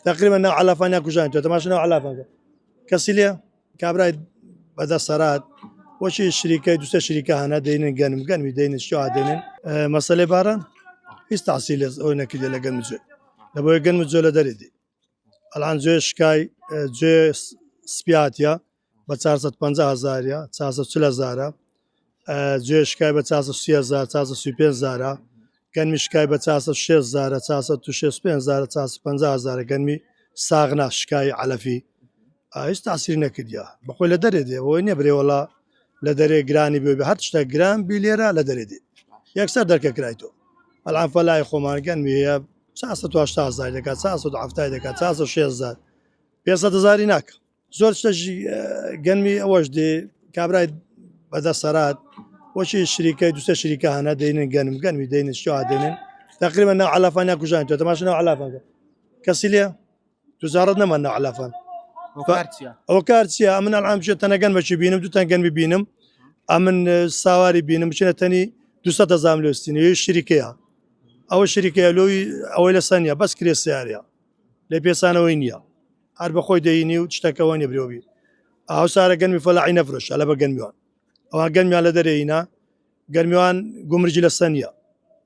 تقريبا نوع علافان كوجان تماشى نوع علافان كسيليا كابراي بدا سرات وشي الشركه دوسه شركه هنا دين جن دين شو دين مساله باران يستعسيل اونا كده لجن مزول لبو جن مزول دريدي الان زو شكاي زو سبياتيا ب 450,000 يا 430,000 زو شكاي ب 430,000 435,000 كان مشكاي ب 406,000 435,000 450,000 كان مي ساغنا شكاي على في يستعسيل نكديا بقول لدريدي وين يبري والله لدري جراني بيبي حتى جرام بليرة لدريدي يكسر درك كرايتو الان فلا يخومان كان مي 418,000 دكا 410 دكا 406,000 500,000 هناك زور تجي جنمي وجدي كابراي بدا سرات وشي الشركه دوسه شركه هنا دين جنمي دين شو دين تقريبا نوع علافان كوجان تماشى نوع علافان كسيليا تزاردنا من نوع علافان وكارتسيا من العام شو تنقل ماشي بينم دو تنقل بينم امن سواري بينم مشينا تاني دوسة زاملوستين هي الشركه او الشركه لوي اول ثانيه بس كريس سياريا لبيسانا وينيا عرب خوي ديني وتشتكواني بريوبي او صار قلمي فلا عين فرش على بقلميوان او قلمي على درينا قلميوان قمرجي للثانيه